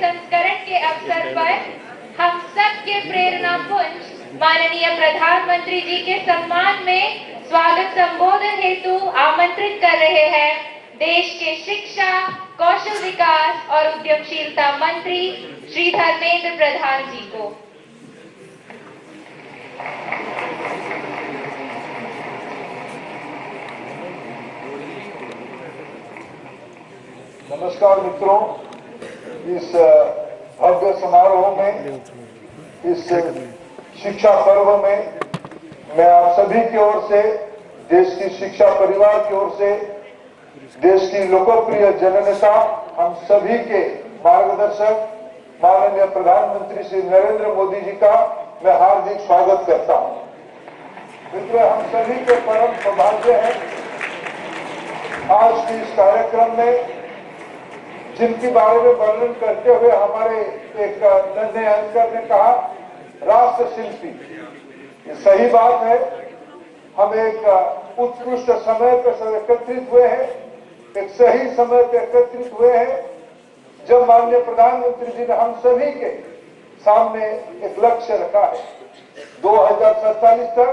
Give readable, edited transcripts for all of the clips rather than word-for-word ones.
संस्करण के अवसर पर हम सबके प्रेरणा पुंज माननीय प्रधानमंत्री जी के सम्मान में स्वागत संबोधन हेतु आमंत्रित कर रहे हैं देश के शिक्षा, कौशल विकास और उद्यमशीलता मंत्री श्री धर्मेंद्र प्रधान जी को। नमस्कार मित्रों, इस भव्य समारोह में, इस शिक्षा पर्व में मैं आप सभी की ओर से, देश की शिक्षा परिवार की ओर से, देश की लोकप्रिय जननेता, हम सभी के मार्गदर्शक माननीय प्रधानमंत्री श्री नरेंद्र मोदी जी का मैं हार्दिक स्वागत करता हूं। मित्रों, हम सभी के परम सौभाग्य है आज के इस कार्यक्रम में जिनके बारे में वर्णन करते हुए हमारे एक नन्हे एंकर ने कहा राष्ट्र शिल्पी। ये सही बात है। हम एक उत्कृष्ट समय पर एकत्रित हुए हैं, एक सही समय पर एकत्रित हुए हैं जब माननीय प्रधानमंत्री जी ने हम सभी के सामने एक लक्ष्य रखा है। 2047 तक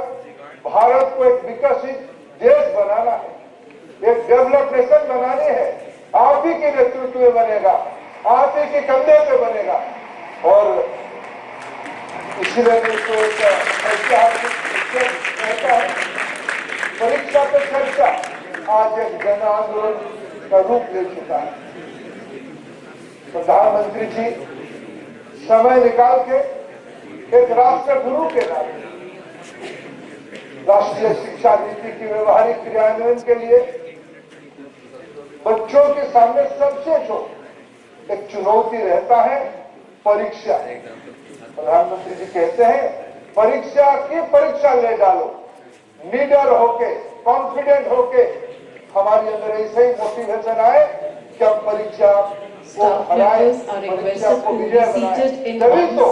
भारत को एक विकसित देश बनाना है, एक डेवलप नेशन बनानी है। आप ही के नेतृत्व में बनेगा, आप ही के कंधे पे बनेगा। और इसलिए इसको एक ऐतिहासिक कहता है, परीक्षा पे चर्चा आज एक जन आंदोलन का रूप ले चुका है। प्रधानमंत्री जी समय निकाल के एक राष्ट्र गुरु के नाते राष्ट्रीय शिक्षा नीति की व्यवहारिक क्रियान्वयन के लिए बच्चों के सामने सबसे जो एक चुनौती रहता है परीक्षा। प्रधानमंत्री जी कहते हैं परीक्षा की परीक्षा ले डालो, निडर होके, कॉन्फिडेंट होके हमारे अंदर ऐसे ही मोटिवेशन आए कि हम परीक्षा को हराए, परीक्षा को विजय बनाए। तभी तो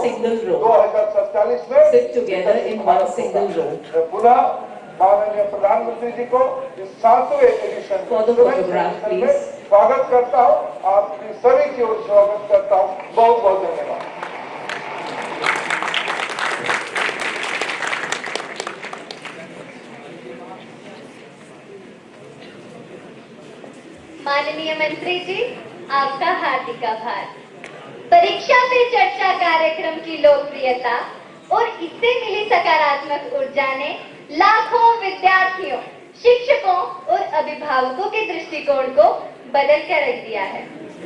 2047 में पुनः माननीय प्रधानमंत्री जी को इस 7वें एडिशन में स्वागत करता हूं। आपकी सभी की ओर स्वागत करता हूं। बहुत बहुत धन्यवाद। माननीय मंत्री जी, आपका हार्दिक आभार। परीक्षा पे चर्चा कार्यक्रम की लोकप्रियता और इससे मिली सकारात्मक ऊर्जा ने लाखों विद्यार्थियों, शिक्षकों और अभिभावकों के दृष्टिकोण को बदल कर रख दिया है।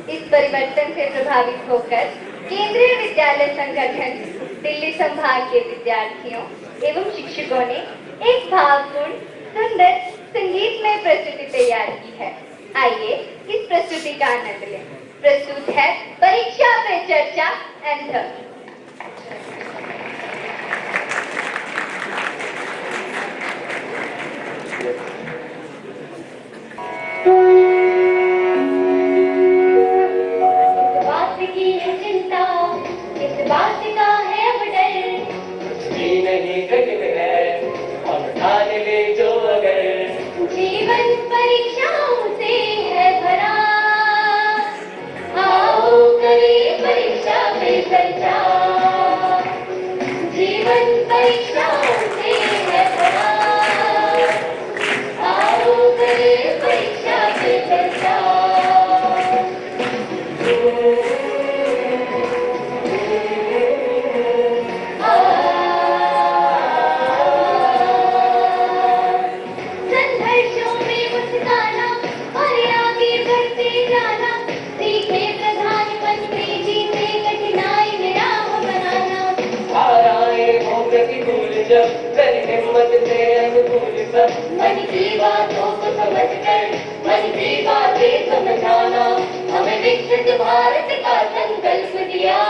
इस परिवर्तन से प्रभावित होकर केंद्रीय विद्यालय संगठन दिल्ली संभाग के विद्यार्थियों एवं शिक्षकों ने एक भावपूर्ण, सुंदर संगीतमय प्रस्तुति तैयार की है। आइए इस प्रस्तुति का आनंद लें। प्रस्तुत है परीक्षा पे चर्चा एंथम। इस बात की है चिंता, इस बात का है अब डर, कुछ भी नहीं कठिन है, हम ठान ले जो अगर जीवन परीक्षाओं से है भरा, आओ करें परीक्षा पे चर्चा। जीवन परीक्षाओं से है भरा, आओ करें परीक्षा पे चर्चा। संघर्षों में मुस्काना और आगे बढ़ते जाना, सीखे प्रधानमंत्री जी से कठिनाई में राह बनाना। हाराए हो प्रतिकूल जब कर हिम्मत से अनुकूल सब, मन की बातों को समझकर मन की बातें समझाना, हमें विकसित भारत का संकल्प दिया।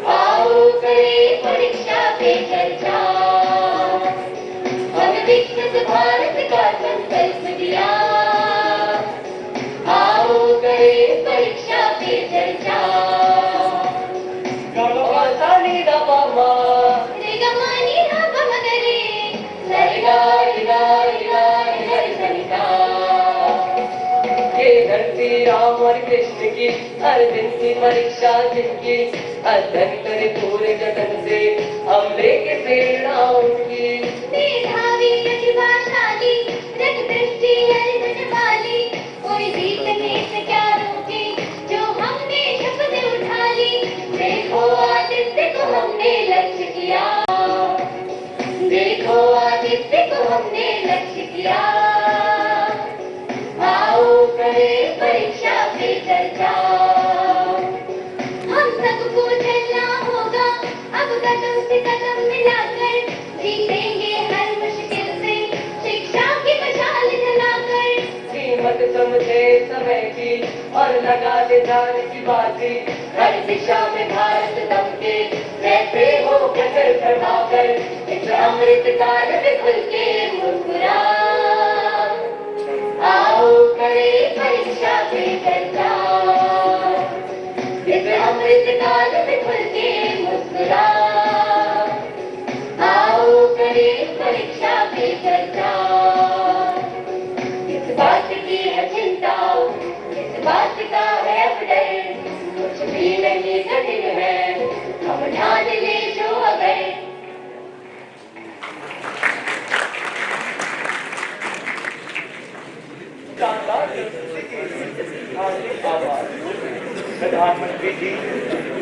आओ करें परीक्षा पे चर्चा, हमें विकसित भारत का संकल्प दिया। आओ करें परीक्षा पे चर्चा। सानी दा पामा रे गमानी हा गमगरे, सरिगा रिगा रिगा रिगा सनिता। ये धरती राम और कृष्ण की हर दिन की परीक्षा जिनकी अध्ययन करे पूरे जतन से हम लेके प्रेरणा उनकी मेधावी प्रतिभाशाली रख दृष्टि अर्जन वाली कोई जीतने से क्या रोके जो हमने शपथ उठा ली देखो आदित्य को हमने लक्ष्य किया देखो आदित्य को हमने लक्ष्य किया आओ करें परीक्षा पे चर्चा हम सबको चलना होगा अब कदम से कदम मिलाकर जीतेंगे हर मुश्किल से शिक्षा की मशाल जलाकर कीमत समझे समय की और लगा दे जान की बाजी हर दिशा में भारत दमके रहते हो कदर प्रभाकर इस अमृत काल में खुल के मुस्कुरा आओ करें परीक्षा पे चर्चा इस अमृत काल में खुल के मुस्कुरा आओ करें परीक्षा पे चर्चा इस बात की है चिंता इस बात का है डर कुछ भी नहीं कठिन है हम ठान ले जो अगर प्रधानमंत्री जी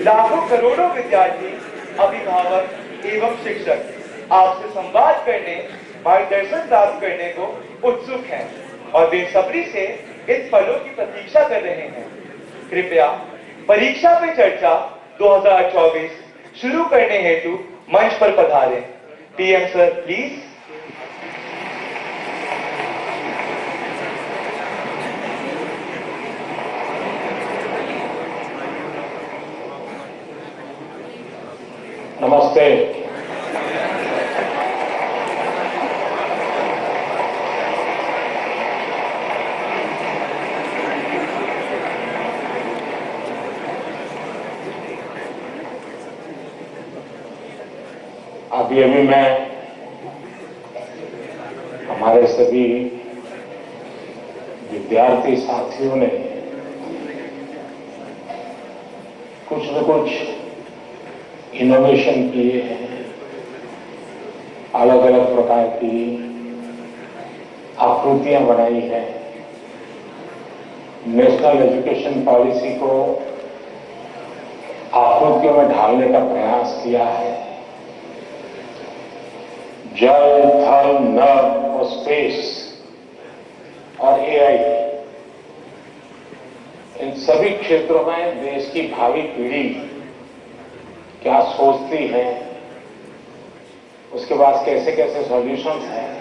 लाखों करोड़ों विद्यार्थी अभिभावक एवं शिक्षक आपसे संवाद करने मार्गदर्शन प्राप्त करने को उत्सुक हैं और बेसब्री से इन पलों की प्रतीक्षा कर रहे हैं। कृपया परीक्षा पे चर्चा 2024 शुरू करने हेतु मंच पर पधारें। PM sir please. नमस्ते। अभी मैं हमारे सभी विद्यार्थी साथियों ने कुछ न कुछ इनोवेशन किए हैं, अलग अलग प्रकार की आकृतियां बनाई हैं, नेशनल एजुकेशन पॉलिसी को आकृतियों में ढालने का प्रयास किया है। जल, थल, नभ और स्पेस और एआई, इन सभी क्षेत्रों में देश की भावी पीढ़ी क्या सोचती है, उसके पास कैसे कैसे सॉल्यूशंस हैं,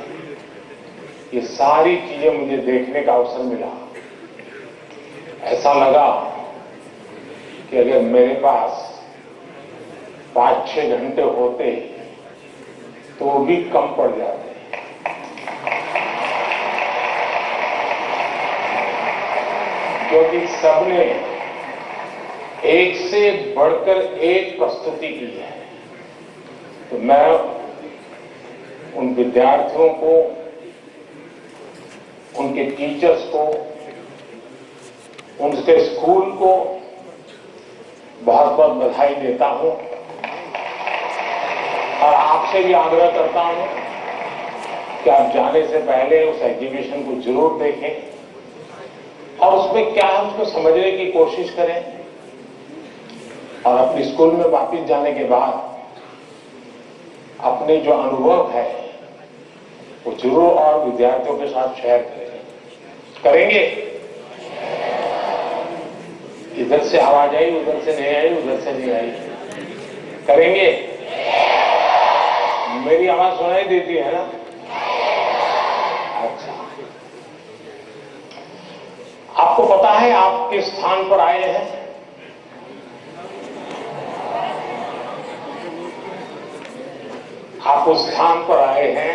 ये सारी चीजें मुझे देखने का अवसर मिला। ऐसा लगा कि अगर मेरे पास 5-6 घंटे होते तो वो भी कम पड़ जाते। क्योंकि सबने एक से बढ़कर एक प्रस्तुति की है। तो मैं उन विद्यार्थियों को, उनके टीचर्स को, उनके स्कूल को बहुत बहुत बधाई देता हूं और आपसे भी आग्रह करता हूं कि आप जाने से पहले उस एग्जीबिशन को जरूर देखें और उसमें क्या है उसको समझने की कोशिश करें और अपने स्कूल में वापस जाने के बाद अपने जो अनुभव है वो जरूर और विद्यार्थियों के साथ शेयर करेंगे। इधर से आवाज आई, उधर से नहीं आई, उधर से नहीं आई। करेंगे? मेरी आवाज सुनाई देती है ना? अच्छा, आपको पता है आप किस स्थान पर आए हैं? आप उस स्थान पर आए हैं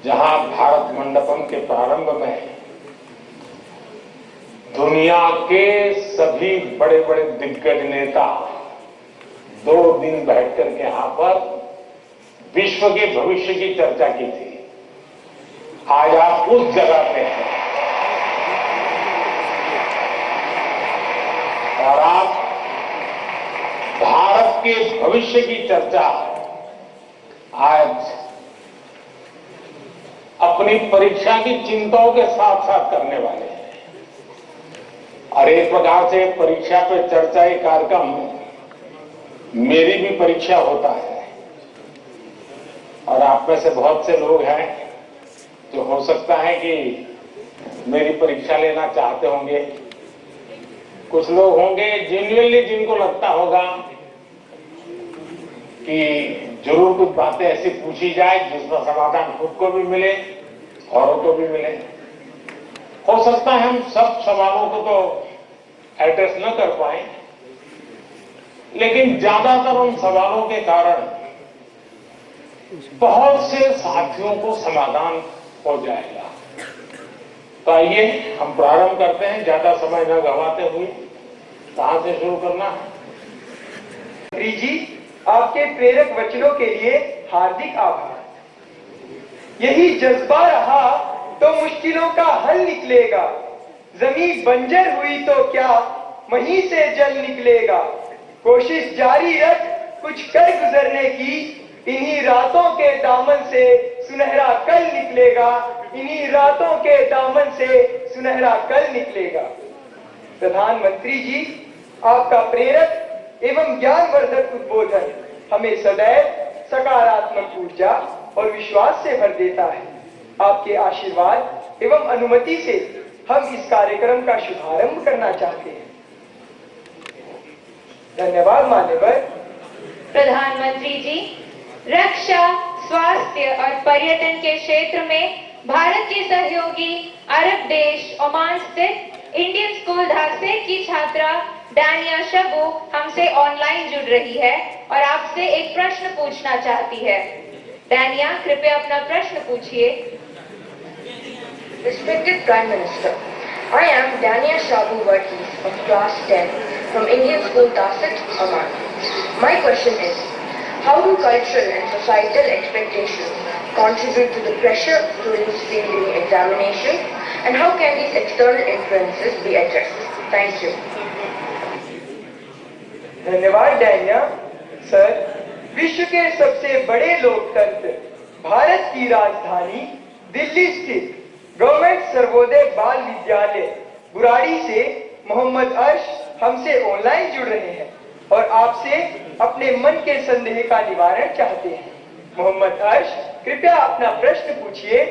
जहां भारत मंडपम के प्रारंभ में दुनिया के सभी बड़े बड़े दिग्गज नेता 2 दिन बैठकर के यहां पर विश्व के भविष्य की चर्चा की थी। आज आप उस जगह पे हैं। और आप भारत के भविष्य की चर्चा आज अपनी परीक्षा की चिंताओं के साथ साथ करने वाले हैं। और एक प्रकार से परीक्षा पे चर्चा ये कार्यक्रम मेरी भी परीक्षा होता है। और आप में से बहुत से लोग हैं जो हो सकता है कि मेरी परीक्षा लेना चाहते होंगे। कुछ लोग होंगे जेन्युइनली जिनको लगता होगा कि जरूर कुछ बातें ऐसी पूछी जाए जिसका समाधान खुद को भी मिले, औरों को भी मिले। हो सकता है हम सब सवालों को तो एड्रेस न कर पाए, लेकिन ज्यादातर उन सवालों के कारण बहुत से साथियों को समाधान हो जाएगा। तो आइए हम प्रारंभ करते हैं, ज्यादा समय न गंवाते हुए। कहां से शुरू करना है? मंत्री जी, आपके प्रेरक वचनों के लिए हार्दिक आभार। यही जज्बा रहा तो मुश्किलों का हल निकलेगा। जमीन बंजर हुई तो क्या वहीं से जल निकलेगा। कोशिश जारी रख कुछ कर गुजरने की, इन्हीं रातों के दामन से सुनहरा कल निकलेगा। इन्हीं रातों के दामन से सुनहरा कल निकलेगा। प्रधानमंत्री जी, आपका प्रेरक एवं ज्ञानवर्धक उद्बोधन हमें सदैव सकारात्मक ऊर्जा और विश्वास से भर देता है। आपके आशीर्वाद एवं अनुमति से हम इस कार्यक्रम का शुभारंभ करना चाहते हैं। धन्यवाद मान्यवर। प्रधानमंत्री जी, रक्षा, स्वास्थ्य और पर्यटन के क्षेत्र में भारत के सहयोगी अरब देश ओमान स्थित इंडियन स्कूल धासे की छात्रा दानिया शबू हमसे ऑनलाइन जुड़ रही है और आपसे एक प्रश्न पूछना चाहती है। दानिया, कृपया अपना प्रश्न पूछिए। Respected Prime Minister, I am Dania Shabu Varghese of Class 10 from Indian School Dasset, Oman. My question is, how do cultural and societal expectations contribute to the pressure students feel during examination, and how can these external influences be addressed? Thank you. धन्यवाद डैनिया। Sir, विश्व के सबसे बड़े लोकतंत्र भारत की राजधानी दिल्ली स्थित government Sarvodaya बाल विद्यालय बुराड़ी से मोहम्मद अर्श हमसे ऑनलाइन जुड़ रहे हैं और आपसे अपने मन के संदेह का निवारण चाहते हैं। मोहम्मद अर्श, कृपया अपना प्रश्न पूछिए।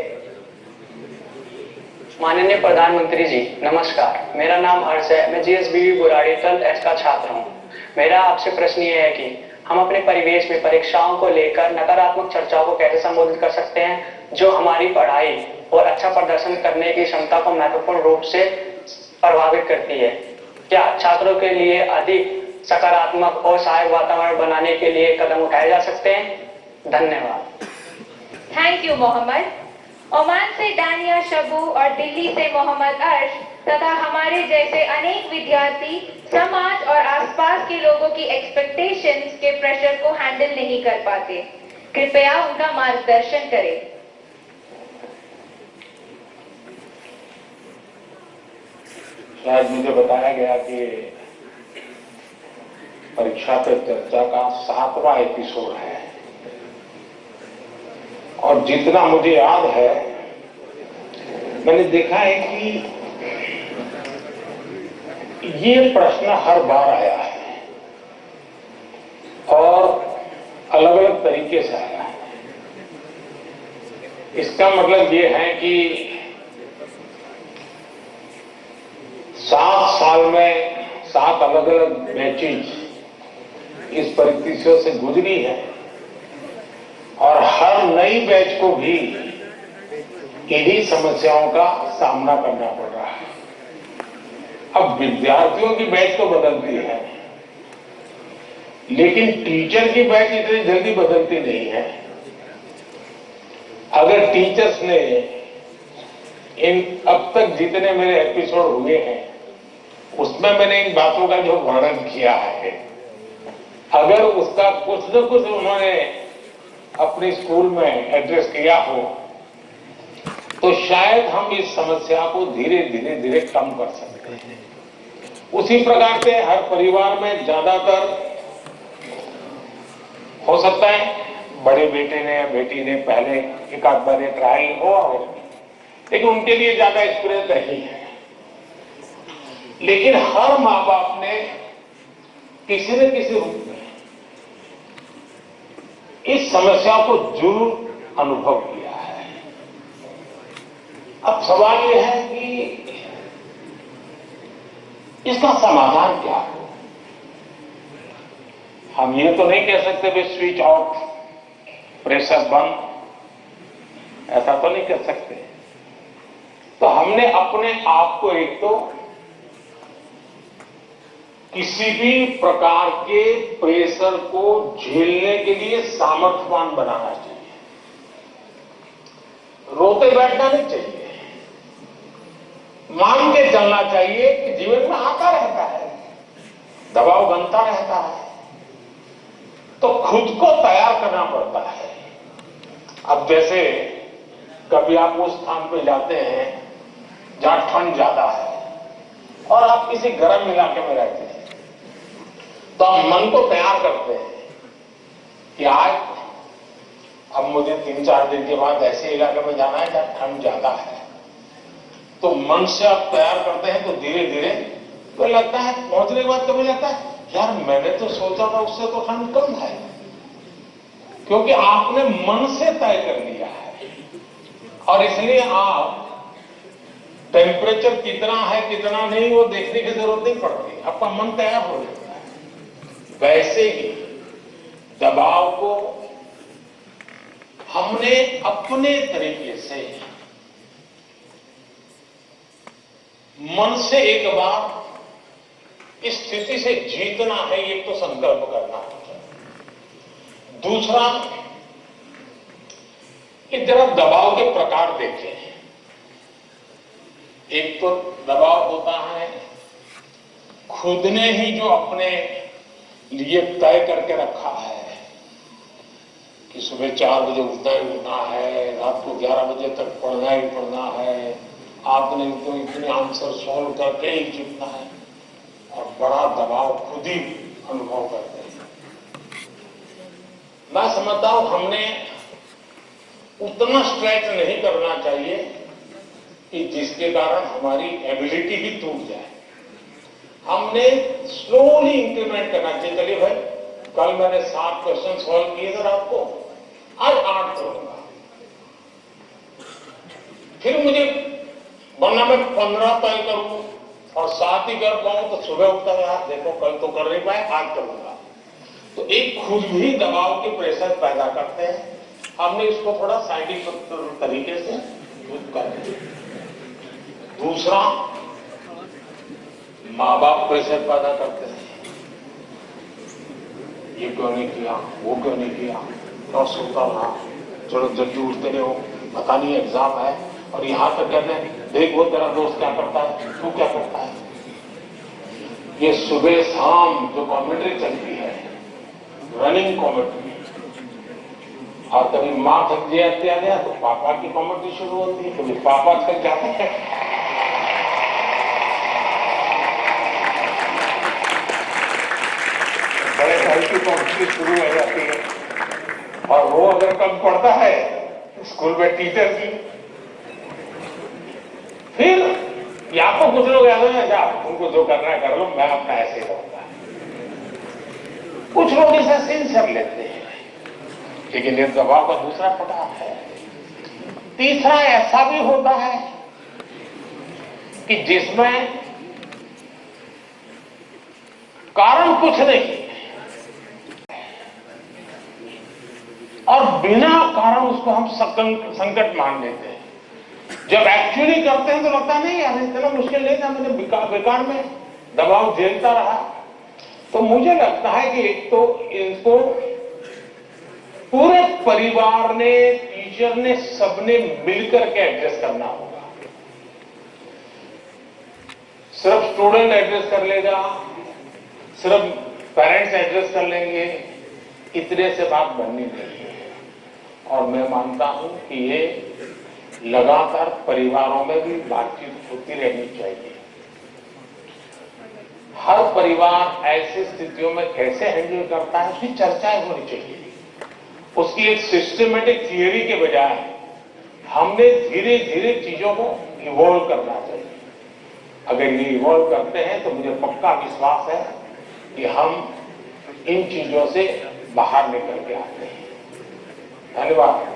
माननीय प्रधानमंत्री जी, नमस्कार। मेरा नाम अर्श है। मैं जीएसबीवी बुराड़ी तल एच का छात्र हूँ। मेरा आपसे प्रश्न ये है कि हम अपने परिवेश में परीक्षाओं को लेकर नकारात्मक चर्चाओं को कैसे संबोधित कर सकते हैं जो हमारी पढ़ाई और अच्छा प्रदर्शन करने की क्षमता को महत्वपूर्ण रूप से प्रभावित करती है। क्या छात्रों के लिए अधिक सकारात्मक और सहायक वातावरण बनाने के लिए कदम उठाए जा सकते हैं? धन्यवाद। Thank you Mohammad. ओमान से दानिया शबू और दिल्ली से मोहम्मद अर्श तथा हमारे जैसे अनेक विद्यार्थी समाज और आसपास के लोगों की एक्सपेक्टेशंस के प्रेशर को हैंडल नहीं कर पाते। कृपया उनका मार्गदर्शन करें। शायद मुझे बताया गया कि परीक्षा पे चर्चा का 7वां एपिसोड है और जितना मुझे याद है मैंने देखा है कि ये प्रश्न हर बार आया है और अलग अलग तरीके से आया है। इसका मतलब ये है कि 7 साल में 7 अलग अलग बैचेज इस परिस्थितियों से गुजरी है और हर नई बैच को भी इन्हीं समस्याओं का सामना करना पड़ रहा है। अब विद्यार्थियों की बैच तो बदलती है, लेकिन टीचर की बैच इतनी जल्दी बदलती नहीं है। अगर टीचर्स ने इन अब तक जितने मेरे एपिसोड हुए हैं उसमें मैंने इन बातों का जो वर्णन किया है, अगर उसका कुछ न कुछ उन्होंने अपने स्कूल में एड्रेस किया हो तो शायद हम इस समस्या को धीरे धीरे कम कर सकते हैं। उसी प्रकार से हर परिवार में ज्यादातर हो सकता है बड़े बेटे ने या बेटी ने पहले एक आध बार ट्रायल हुआ हो, लेकिन उनके लिए ज्यादा एक्सपीरियंस नहीं है। लेकिन हर माँ बाप ने किसी न किसी रूप में इस समस्या को जरूर अनुभव किया है। अब सवाल यह है कि इसका समाधान क्या हो। हम ये तो नहीं कह सकते भी स्विच ऑफ, प्रेशर बंद, ऐसा तो नहीं कर सकते। तो हमने अपने आप को एक तो किसी भी प्रकार के प्रेशर को झेलने के लिए सामर्थ्यवान बनाना चाहिए। रोते बैठना नहीं चाहिए, मान के चलना चाहिए कि जीवन में आता रहता है, दबाव बनता रहता है, तो खुद को तैयार करना पड़ता है। अब जैसे कभी आप उस स्थान पे जाते हैं जहां ठंड ज्यादा है और आप किसी गर्म इलाके में रहते हैं, तो हम मन को तैयार करते हैं कि आज अब मुझे 3-4 दिन के बाद ऐसे इलाके में जाना है जहां ठंड ज्यादा है। तो मन से आप तैयार करते हैं तो धीरे धीरे तो लगता है, पहुंचने के बाद कभी लगता है यार मैंने तो सोचा था उससे तो ठंड कम है, क्योंकि आपने मन से तय कर लिया है। और इसलिए आप टेम्परेचर कितना है कितना नहीं वो देखने की जरूरत नहीं पड़ती, आपका मन तैयार हो जाता है। वैसे ही दबाव को हमने अपने तरीके से मन से एक बार इस स्थिति से जीतना है, ये तो संकल्प करना होगा। दूसरा कि जरा दबाव के प्रकार देखें। एक तो दबाव होता है खुद ने ही जो अपने लिए तय करके रखा है कि सुबह 4 बजे उठना ही उठना है, रात को 11 बजे तक पढ़ना ही पढ़ना है, आपने तो इतने आंसर सॉल्व करके ही जीतना है, और बड़ा दबाव खुद ही अनुभव करते हैं। मैं समझता हूं हमने उतना स्ट्रेच नहीं करना चाहिए कि जिसके कारण हमारी एबिलिटी भी टूट जाए। हमने स्लोली इंक्रीमेंट करना चाहिए। चलिए भाई, कल मैंने 7 क्वेश्चन सॉल्व किए थे रात को, आज 8 करूंगा। फिर मुझे वरना मैं 15 तय करूं और 7 ही कर पाऊं तो सुबह उठता है यार देखो कल तो कर नहीं पाए, आज करूंगा। तो एक खुद भी दबाव के प्रेशर पैदा करते हैं। हमने इसको थोड़ा साइंटिफिक तरीके से दूर कर दिया। दूसरा, माँ बाप प्रेशर पैदा करते हैं, ये क्यों नहीं किया, वो क्यों नहीं किया, और सोता रहा, चलो जल्दी उठते रहो, पता नहीं एग्जाम है, और यहां तक कहते हैं देख वो तेरा दोस्त क्या करता है, तू क्या करता है। ये सुबह शाम जो कमेंट्री चलती है, रनिंग कमेंट्री, और कभी माँ थक जाती है तो पापा की कमेंट्री शुरू होती है, कभी पापा थक जाते हैं। बड़े भाई की कमेंट्री शुरू हो जाती है, और वो अगर कम पढ़ता है स्कूल में टीचर की, फिर या तो कुछ लोग ऐसे हैं क्या उनको जो करना है कर लो, मैं अपना ऐसे ही रहूंगा। कुछ लोग इसे सिंसियर लेते हैं, लेकिन ये दबाव का दूसरा प्रकार है। तीसरा ऐसा भी होता है कि जिसमें कारण कुछ नहीं और बिना कारण उसको हम संकट मान लेते हैं। जब एक्चुअली करते हैं तो लगता नहीं यार इतना मुश्किल नहीं था, मैंने बेकार में दबाव झेलता रहा। तो मुझे लगता है कि एक तो इनको पूरे परिवार ने, टीचर ने, सबने मिलकर के एड्रेस करना होगा। सिर्फ स्टूडेंट एड्रेस कर लेगा, सिर्फ पेरेंट्स एड्रेस कर लेंगे, इतने से बात बननी नहीं है। और मैं मानता हूं कि ये लगातार परिवारों में भी बातचीत होती रहनी चाहिए। हर परिवार ऐसी स्थितियों में कैसे हैंडल करता है उसकी चर्चाएं होनी चाहिए। उसकी एक सिस्टमेटिक थियरी के बजाय हमने धीरे धीरे चीजों को इवॉल्व करना चाहिए। अगर ये इवॉल्व करते हैं तो मुझे पक्का विश्वास है कि हम इन चीजों से बाहर निकल के आते हैं। धन्यवाद।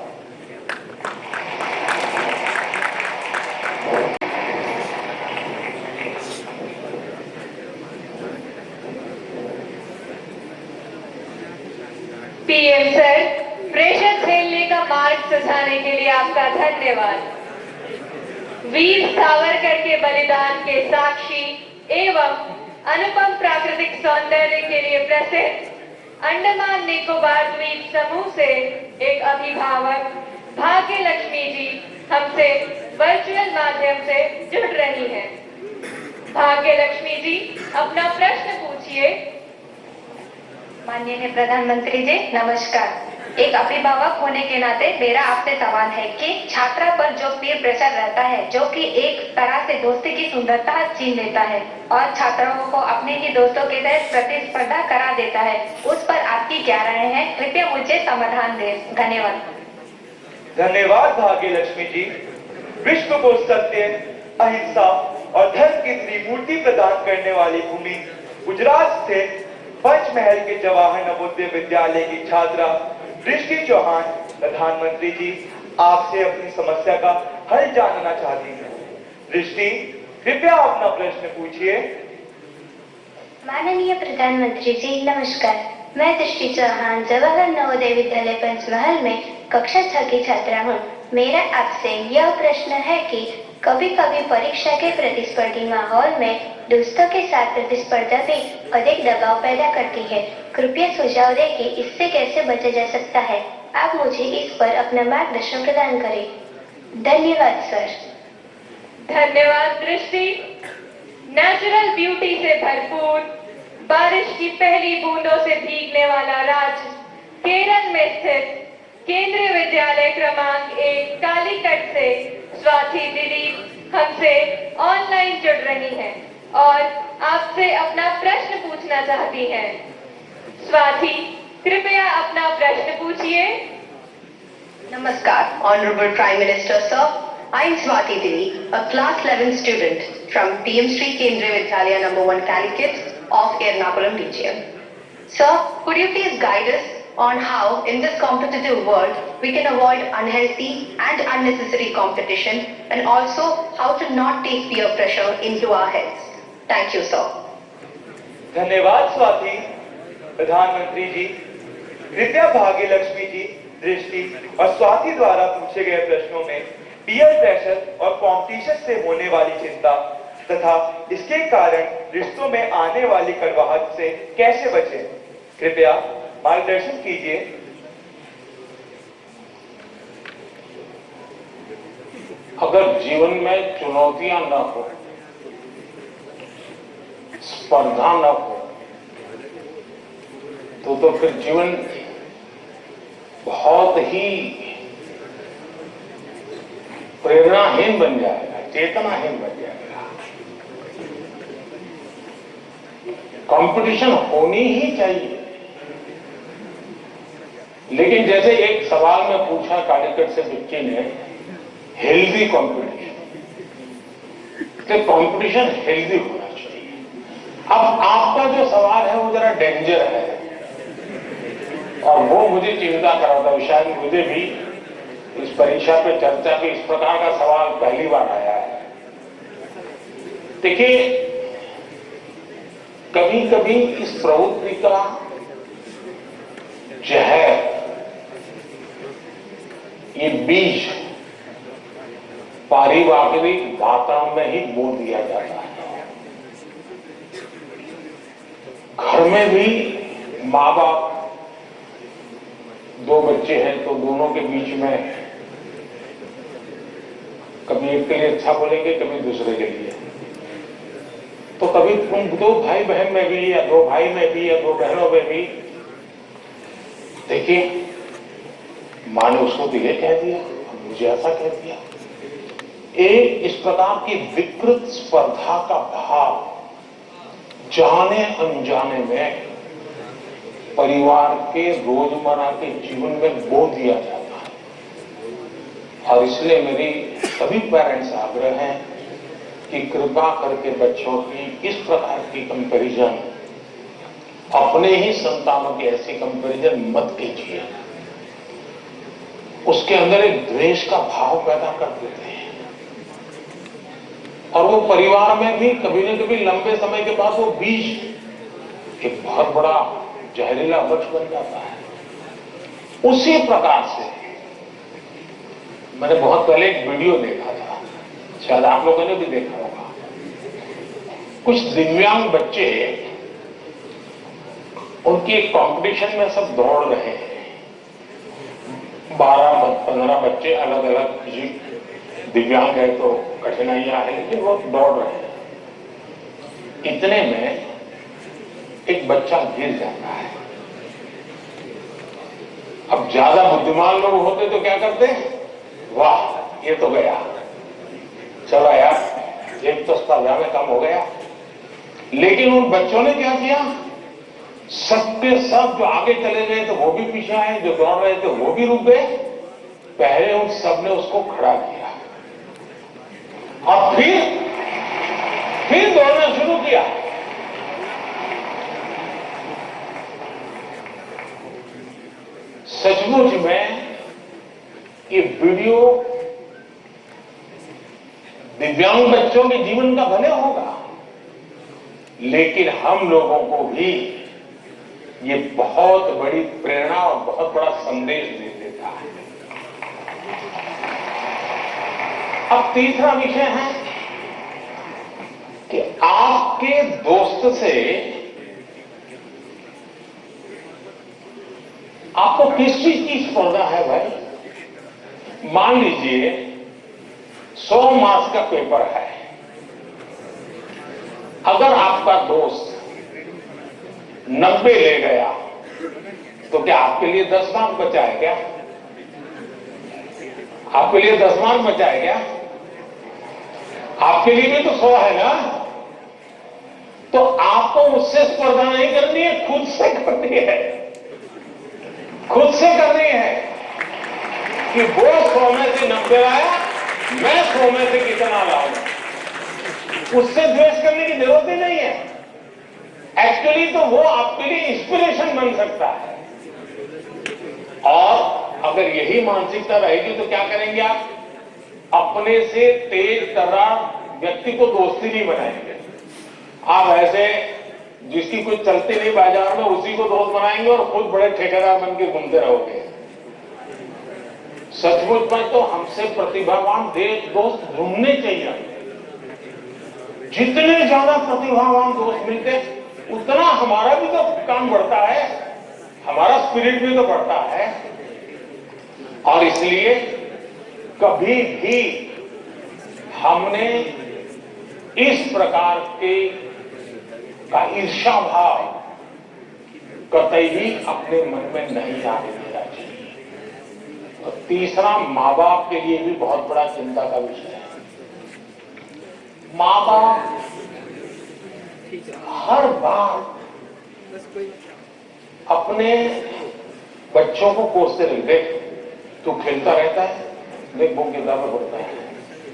पीएम सर, प्रेशर झेलने का मार्ग सुझाने के लिए आपका धन्यवाद। वीर सावरकर के बलिदान के साक्षी एवं अनुपम प्राकृतिक सौंदर्य के लिए प्रसिद्ध अंडमान निकोबार द्वीप समूह से एक अभिभावक भाग्य लक्ष्मी जी हमसे वर्चुअल माध्यम से जुड़ रही हैं। भाग्य लक्ष्मी जी, अपना प्रश्न पूछिए। माननीय प्रधानमंत्री जी नमस्कार। एक अभिभावक होने के नाते मेरा आपसे सवाल है कि छात्रा पर जो पीयर प्रेशर रहता है, जो कि एक तरह से दोस्ती की सुंदरता छीन लेता है और छात्राओं को अपने ही दोस्तों के तहत प्रतिस्पर्धा करा देता है, उस पर आपकी क्या राय है? कृपया मुझे समाधान दें। धन्यवाद। धन्यवाद भाग्य लक्ष्मी जी। विश्व को सत्य, अहिंसा और धर्म की त्रिमूर्ति प्रदान करने वाली भूमि गुजरात स्थित पंचमहल के जवाहर नवोदय विद्यालय की छात्रा दृष्टि चौहान प्रधानमंत्री जी आपसे अपनी समस्या का हल जानना चाहती हैं। दृष्टि, कृपया अपना प्रश्न पूछिए। माननीय प्रधानमंत्री जी नमस्कार। मैं दृष्टि चौहान जवाहर नवोदय विद्यालय पंचमहल में कक्षा 6 की छात्रा हूँ। मेरा आपसे यह प्रश्न है कि कभी कभी परीक्षा के प्रतिस्पर्धी माहौल में दोस्तों के साथ प्रतिस्पर्धा भी अधिक दबाव पैदा करती है। कृपया सुझाव दें कि इससे कैसे बचा जा सकता है। आप मुझे इस पर अपना मार्गदर्शन प्रदान करें। धन्यवाद सर। धन्यवाद दृष्टि। नेचुरल ब्यूटी से भरपूर, बारिश की पहली बूंदों से भीगने वाला राज्य केरल में स्थित केंद्रीय विद्यालय क्रमांक 1 कालीकट से स्वाति दिलीप हमसे ऑनलाइन जुड़ रही हैं और आपसे अपना प्रश्न पूछना चाहती हैं। स्वाति, कृपया अपना प्रश्न पूछिए। Namaskar, Honorable Prime Minister Sir. I am Swati Dili, a class 11 student from PM Sri Kendriya Vidyalaya number 1 Calicut of Ernakulam region. Sir, could you please guide us on how in this competitive world we can avoid unhealthy and unnecessary competition and also how to not take peer pressure into our heads? Thank you, sir. धन्यवाद स्वाति। प्रधानमंत्री जी, कृपया भाग्य लक्ष्मी जी, दृष्टि और स्वाति द्वारा पूछे गए प्रश्नों में पीयर प्रेशर और कंपटीशन से होने वाली चिंता तथा इसके कारण रिश्तों में आने वाली कड़वाहट से कैसे बचें, कृपया मार्गदर्शन कीजिए। अगर जीवन में चुनौतियां न हो, स्पर्धा न हो, तो फिर जीवन बहुत ही प्रेरणाहीन बन जाएगा, चेतनाहीन बन जाएगा। कंपटीशन होनी ही चाहिए, लेकिन जैसे एक सवाल में पूछा कालीकट से बच्चे ने, हेल्दी कंपटीशन, तो कंपटीशन हेल्दी होना चाहिए। अब आपका जो सवाल है वो जरा डेंजर है और वो मुझे चिंता कराता है। शायद मुझे भी इस परीक्षा पे चर्चा पे इस प्रकार का सवाल पहली बार आया है। देखिए, कभी कभी इस प्रवृत्ति का जहर, ये बीज पारिवारिक वातावरण में ही बो दिया जाता है। घर में भी माँ बाप, दो बच्चे हैं तो दोनों के बीच में कभी एक के लिए अच्छा बोलेंगे, कभी दूसरे के लिए। तो कभी तुम दो भाई बहन में भी या दो भाई में भी या दो बहनों में भी देखिए, माँ ने उसको तो ये कह दिया, मुझे ऐसा कह दिया। एक इस प्रकार की विकृत स्पर्धा का भाव जाने अनजाने में परिवार के रोजमर्रा के जीवन में बो दिया जाता है। और इसलिए मेरी सभी पेरेंट्स से आग्रह है कि कृपा करके बच्चों की इस प्रकार की कंपैरिजन, अपने ही संतानों की ऐसी कंपैरिजन मत कीजिए। उसके अंदर एक द्वेष का भाव पैदा कर देते हैं और वो परिवार में भी कभी न कभी लंबे समय के बाद वो बीज एक बहुत बड़ा जहरीला वृक्ष बन जाता है। उसी प्रकार से मैंने बहुत पहले एक वीडियो देखा था, शायद आप लोगों ने भी देखा होगा। कुछ दिव्यांग बच्चे उनकी एक कंपटीशन में सब दौड़ रहे हैं। 12-15 बच्चे अलग अलग, किसी दिव्यांग है तो कठिनाइयां हैं, लेकिन वो दौड़ रहे हैं। इतने में एक बच्चा गिर जाता है। अब ज्यादा बुद्धिमान लोग होते तो क्या करते, वाह ये तो गया, चला यार एक तो स्पर्धा में कम हो गया। लेकिन उन बच्चों ने क्या किया, सबके सब जो आगे चले गए तो वो भी पीछे आए, जो दौड़ रहे थे वो भी रुक गए। पहले उन सब ने उसको खड़ा किया और फिर दौड़ना शुरू किया। सचमुच में ये वीडियो दिव्यांग बच्चों के जीवन का भले होगा, लेकिन हम लोगों को भी ये बहुत बड़ी प्रेरणा और बहुत बड़ा संदेश दे देता है। अब तीसरा विषय है कि आपके दोस्त से आपको किस चीज की स्पर्धा है भाई। मान लीजिए 100 मार्क्स का पेपर है, अगर आपका दोस्त 90 ले गया तो क्या आपके लिए 10 मार्क बचा है क्या? आपके लिए 10 मार्क बचा है क्या? आपके लिए भी तो 100 है ना। तो आपको उससे स्पर्धा नहीं करनी है, खुद से करनी है। खुद से करनी है कि वो 100 में से 90 लाया, मैं 100 में से कितना लाऊंगा। उससे द्वेष करने की जरूरत ही नहीं है। एक्चुअली तो वो आपके लिए इंस्पिरेशन बन सकता है। और अगर यही मानसिकता रहेगी तो क्या करेंगे आप? अपने से तेज तर्रार व्यक्ति को दोस्ती नहीं बनाएंगे। आप ऐसे जिसकी कुछ चलती नहीं बाजार में उसी को दोस्त बनाएंगे और खुद बड़े ठेकेदार बन के घूमते रहोगे। सचमुच में तो हमसे प्रतिभावान दोस्त ढूंढने चाहिए। जितने ज्यादा प्रतिभावान दोस्त मिलते उतना हमारा भी तो काम बढ़ता है, हमारा स्पिरिट भी तो बढ़ता है। और इसलिए कभी भी हमने इस प्रकार के का ईर्ष्या भाव कतई भी अपने मन में नहीं आने देना चाहिए। और तीसरा, माँ बाप के लिए भी बहुत बड़ा चिंता का विषय है। माँ बाप हर बार अपने बच्चों को कोसते रहे, देख तू खेलता रहता है, देख वो किताबें पढ़ता है,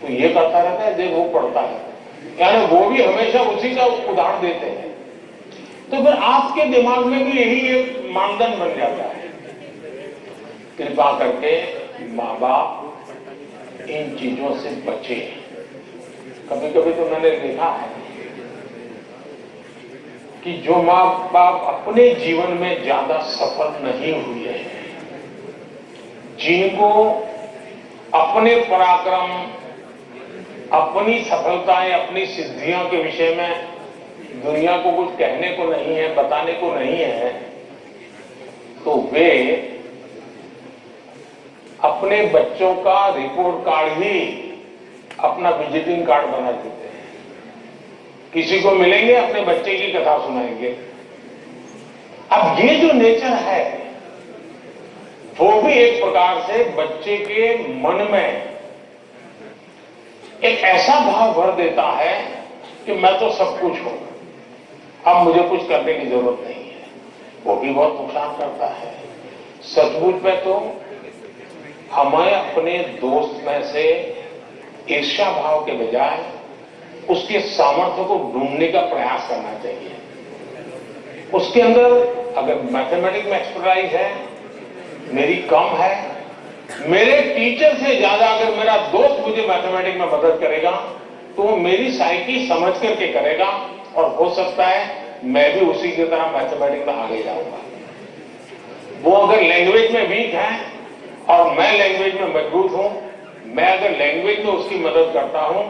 तू ये करता रहता है, देख वो पढ़ता है। यानी वो भी हमेशा उसी का उदाहरण देते हैं। तो फिर आपके दिमाग में भी यही एक मानदंड बन जाता है। कृपा करके माँ बाप इन चीजों से बचे। कभी कभी तो मैंने देखा है कि जो माँ बाप अपने जीवन में ज्यादा सफल नहीं हुए हैं, जिनको अपने पराक्रम, अपनी सफलताएं, अपनी सिद्धियों के विषय में दुनिया को कुछ कहने को नहीं है, बताने को नहीं है, तो वे अपने बच्चों का रिपोर्ट कार्ड ही अपना विजिटिंग कार्ड बना देते हैं। किसी को मिलेंगे, अपने बच्चे की कथा सुनाएंगे। अब ये जो नेचर है वो भी एक प्रकार से बच्चे के मन में एक ऐसा भाव भर देता है कि मैं तो सब कुछ हूं। अब मुझे कुछ करने की जरूरत नहीं है, वो भी बहुत नुकसान करता है। सचमुच में तो हमें अपने दोस्त में से ईर्ष्या भाव के बजाय उसके सामर्थ्य को ढूंढने का प्रयास करना चाहिए। उसके अंदर अगर मैथमेटिक्स में एक्सपर्टाइज है, मेरी कम है, मेरे टीचर से ज्यादा अगर मेरा दोस्त मुझे मैथमेटिक्स में मदद करेगा तो वो मेरी साइकी समझ करके करेगा और हो सकता है मैं भी उसी की तरह मैथमेटिक्स में आगे जाऊंगा। वो अगर लैंग्वेज में वीक है और मैं लैंग्वेज में मजबूत हूं, मैं अगर लैंग्वेज में उसकी मदद करता हूं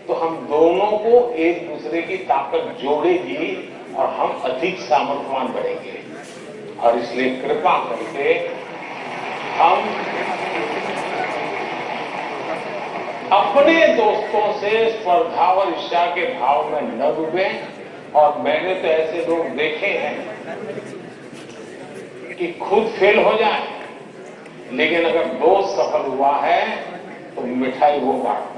तो हम दोनों को एक दूसरे की ताकत जोड़ेगी और हम अधिक सामर्थ्यवान बनेंगे। और इसलिए कृपा करके हम अपने दोस्तों से स्पर्धा और ईर्ष्या के भाव में न डूबे। और मैंने तो ऐसे लोग देखे हैं कि खुद फेल हो जाए, लेकिन अगर दोस्त सफल हुआ है तो मिठाई वो बांटता है।